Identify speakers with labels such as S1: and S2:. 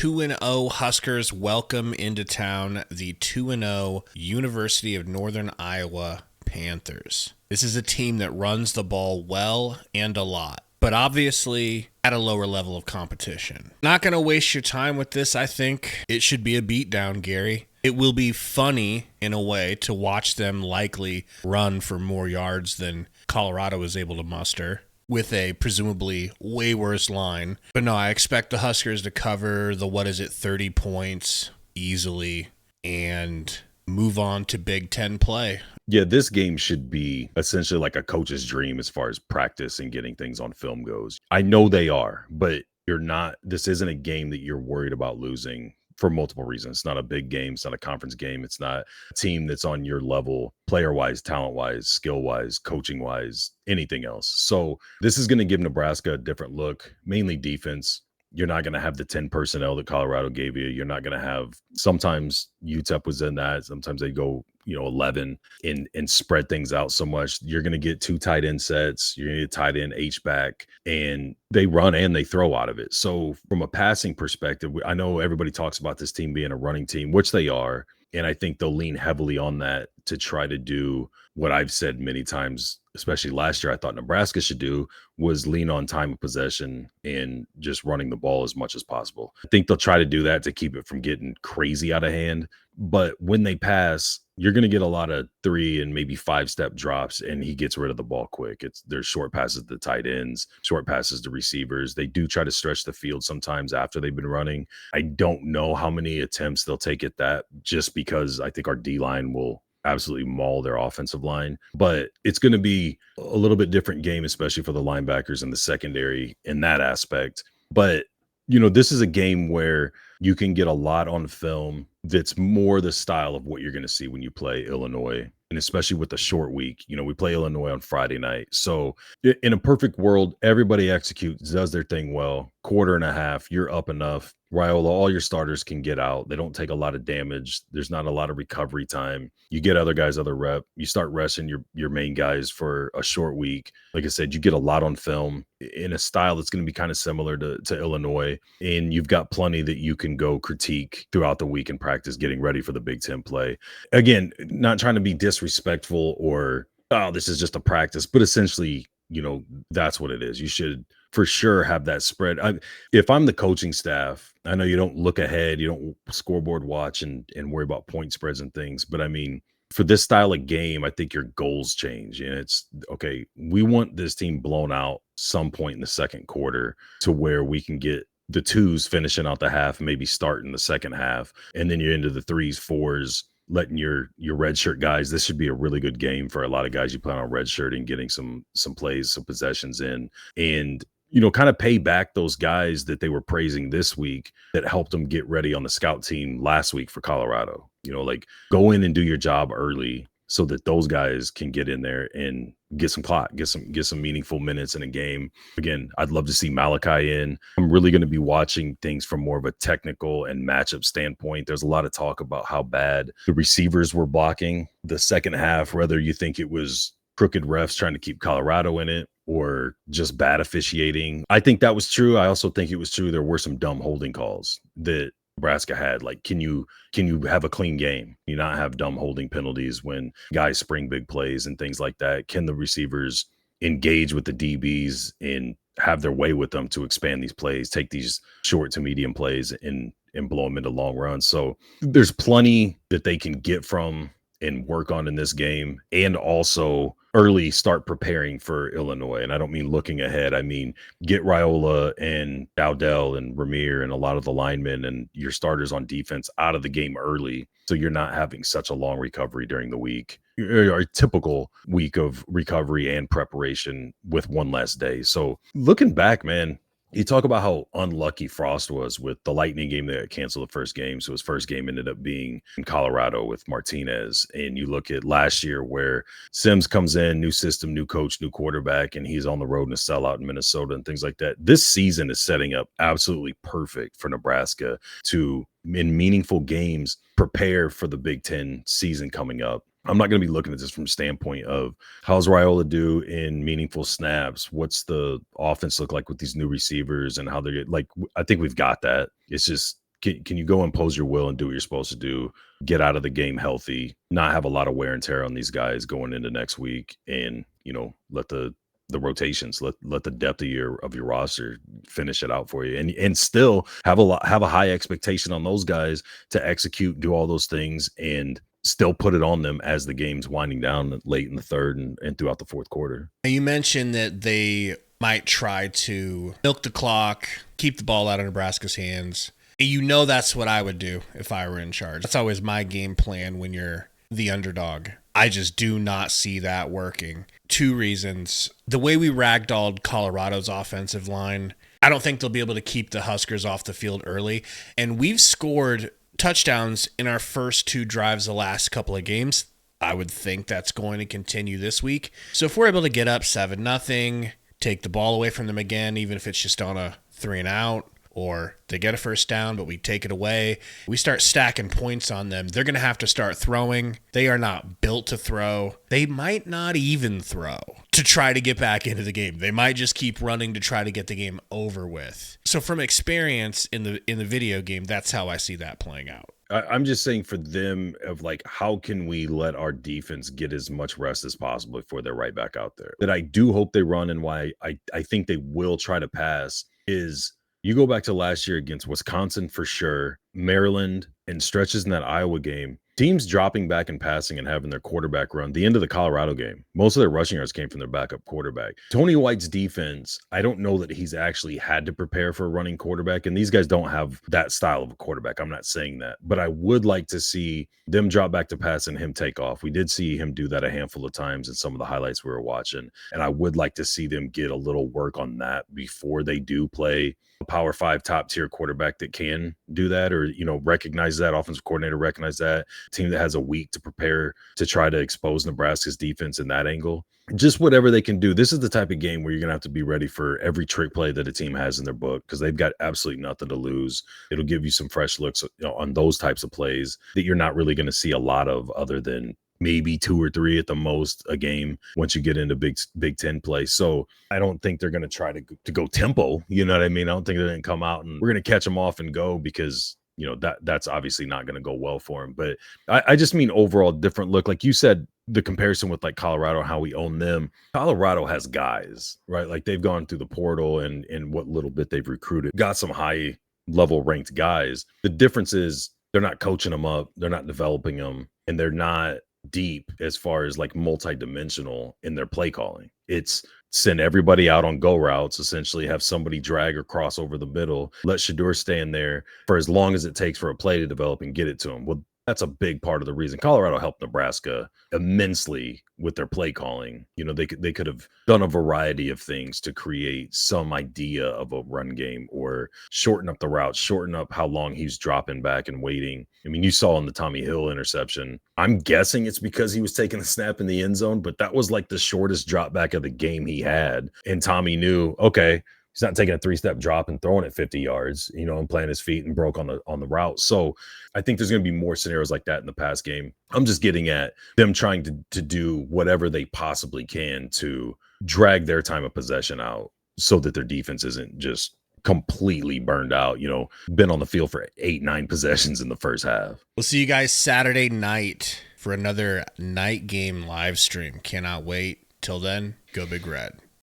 S1: 2-0 Huskers welcome into town the 2-0 University of Northern Iowa Panthers. This is a team that runs the ball well and a lot, but obviously at a lower level of competition. Not going to waste your time with this. I think it should be a beatdown, Gary. It will be funny in a way to watch them likely run for more yards than Colorado was able to muster, with a presumably way worse line. But no, I expect the Huskers to cover the 30 points easily and move on to Big Ten play.
S2: Yeah, this game should be essentially like a coach's dream as far as practice and getting things on film goes. I know they are, but this isn't a game that you're worried about losing for multiple reasons. It's not a big game. It's not a conference game. It's not a team that's on your level, player-wise, talent-wise, skill-wise, coaching-wise, anything else. So this is going to give Nebraska a different look, mainly defense. You're not going to have the 10 personnel that Colorado gave you. You're not going to have, sometimes UTEP was in that. Sometimes they go, 11 and spread things out so much. You're going to get 2 tight end sets. You're going to get tight end H-back, and they run and they throw out of it. So from a passing perspective, I know everybody talks about this team being a running team, which they are. And I think they'll lean heavily on that to try to do what I've said many times, especially last year, I thought Nebraska should do, was lean on time of possession and just running the ball as much as possible. I think they'll try to do that to keep it from getting crazy out of hand. But when they pass, you're going to get a lot of 3 and maybe 5-step drops, and he gets rid of the ball quick. There's short passes to tight ends, short passes to receivers. They do try to stretch the field sometimes after they've been running. I don't know how many attempts they'll take at that, just because I think our D-line will absolutely maul their offensive line. But it's going to be a little bit different game, especially for the linebackers and the secondary in that aspect. But, this is a game where you can get a lot on film that's more the style of what you're going to see when you play Illinois. And especially with the short week, we play Illinois on Friday night. So in a perfect world, everybody executes, does their thing well. Quarter and a half, you're up enough. Raiola, all your starters can get out. They don't take a lot of damage. There's not a lot of recovery time. You get other guys other rep. You start resting your main guys for a short week. Like I said, you get a lot on film in a style that's going to be kind of similar to Illinois. And you've got plenty that you can go critique throughout the week in practice, getting ready for the Big Ten play. Again, not trying to be disrespectful or, this is just a practice, but essentially, that's what it is. You should for sure have that spread. If I'm the coaching staff, I know you don't look ahead, you don't scoreboard watch and worry about point spreads and things. But I mean, for this style of game, I think your goals change. And it's, okay, we want this team blown out some point in the second quarter to where we can get the 2s finishing out the half, maybe starting the second half. And then you're into the 3s, 4s, letting your red shirt guys. This should be a really good game for a lot of guys you plan on red shirt and getting some plays, some possessions in, and kind of pay back those guys that they were praising this week that helped them get ready on the scout team last week for Colorado. Like, go in and do your job early so that those guys can get in there and get some clock, get some meaningful minutes in a game. Again, I'd love to see Malachi in. I'm really going to be watching things from more of a technical and matchup standpoint. There's a lot of talk about how bad the receivers were blocking the second half, whether you think it was crooked refs trying to keep Colorado in it or just bad officiating. I think that was true. I also think it was true there were some dumb holding calls that Nebraska had. Like, can you have a clean game? You not have dumb holding penalties when guys spring big plays and things like that? Can the receivers engage with the DBs and have their way with them to expand these plays, take these short to medium plays and blow them into long runs? So there's plenty that they can get from and work on in this game, and also early start preparing for Illinois. And I don't mean looking ahead. I mean, get Raiola and Dowdell and Ramir and a lot of the linemen and your starters on defense out of the game early, so you're not having such a long recovery during the week, or a typical week of recovery and preparation with one less day. So looking back, man, you talk about how unlucky Frost was with the Lightning game that canceled the first game. So his first game ended up being in Colorado with Martinez. And you look at last year where Sims comes in, new system, new coach, new quarterback, and he's on the road in a sellout in Minnesota and things like that. This season is setting up absolutely perfect for Nebraska to, in meaningful games, prepare for the Big Ten season coming up. I'm not going to be looking at this from a standpoint of how's Raiola do in meaningful snaps? What's the offense look like with these new receivers and how they're like, I think we've got that. It's just Can you go impose your will and do what you're supposed to do? Get out of the game healthy, not have a lot of wear and tear on these guys going into next week, and let the rotations, let the depth of your roster finish it out for you, and still have a high expectation on those guys to execute, do all those things, and still put it on them as the game's winding down late in the third and throughout the fourth quarter.
S1: You mentioned that they might try to milk the clock, keep the ball out of Nebraska's hands. That's what I would do if I were in charge. That's always my game plan when you're the underdog. I just do not see that working. 2 reasons. The way we ragdolled Colorado's offensive line, I don't think they'll be able to keep the Huskers off the field early. And we've scored touchdowns in our first 2 drives the last couple of games. I would think that's going to continue this week. So if we're able to get up 7-0, take the ball away from them again, even if it's just on a 3 and out, or they get a first down, but we take it away, we start stacking points on them, they're going to have to start throwing. They are not built to throw. They might not even throw to try to get back into the game. They might just keep running to try to get the game over with. So from experience in the video game, that's how I see that playing out.
S2: I'm just saying for them of like, how can we let our defense get as much rest as possible before they're right back out there? That I do hope they run, and why I think they will try to pass is you go back to last year against Wisconsin for sure, Maryland, and stretches in that Iowa game. Teams dropping back and passing and having their quarterback run. The end of the Colorado game, most of their rushing yards came from their backup quarterback. Tony White's defense, I don't know that he's actually had to prepare for a running quarterback, and these guys don't have that style of a quarterback. I'm not saying that, but I would like to see them drop back to pass and him take off. We did see him do that a handful of times in some of the highlights we were watching, and I would like to see them get a little work on that before they do play a Power 5 top tier quarterback that can do that, or recognize that, offensive coordinator recognize that, team that has a week to prepare to try to expose Nebraska's defense in that angle. Just whatever they can do. This is the type of game where you're gonna have to be ready for every trick play that a team has in their book, because they've got absolutely nothing to lose. It'll give you some fresh looks on those types of plays that you're not really going to see a lot of, other than maybe 2 or 3 at the most a game once you get into Big Ten play. So I don't think they're going to try to go tempo. You know what I mean? I don't think they're going to come out and we're going to catch them off and go, because that's obviously not going to go well for them. But I just mean overall different look. Like you said, the comparison with like Colorado, how we own them. Colorado has guys, right? Like they've gone through the portal and what little bit they've recruited, got some high level ranked guys. The difference is they're not coaching them up, they're not developing them, and they're not deep as far as like multi-dimensional in their play calling. It's send everybody out on go routes, essentially have somebody drag or cross over the middle, let Shador stand there for as long as it takes for a play to develop and get it to him. Well, that's a big part of the reason Colorado helped Nebraska immensely with their play calling. They could have done a variety of things to create some idea of a run game, or shorten up the route, shorten up how long he's dropping back and waiting. I mean, you saw in the Tommy Hill interception, I'm guessing it's because he was taking the snap in the end zone, but that was like the shortest drop back of the game he had. And Tommy knew, okay, he's not taking a 3-step drop and throwing it 50 yards, and planting his feet and broke on the route. So I think there's going to be more scenarios like that in the pass game. I'm just getting at them trying to do whatever they possibly can to drag their time of possession out so that their defense isn't just completely burned out, been on the field for 8-9 possessions in the first half.
S1: We'll see you guys Saturday night for another night game live stream. Cannot wait. Till then, go Big Red.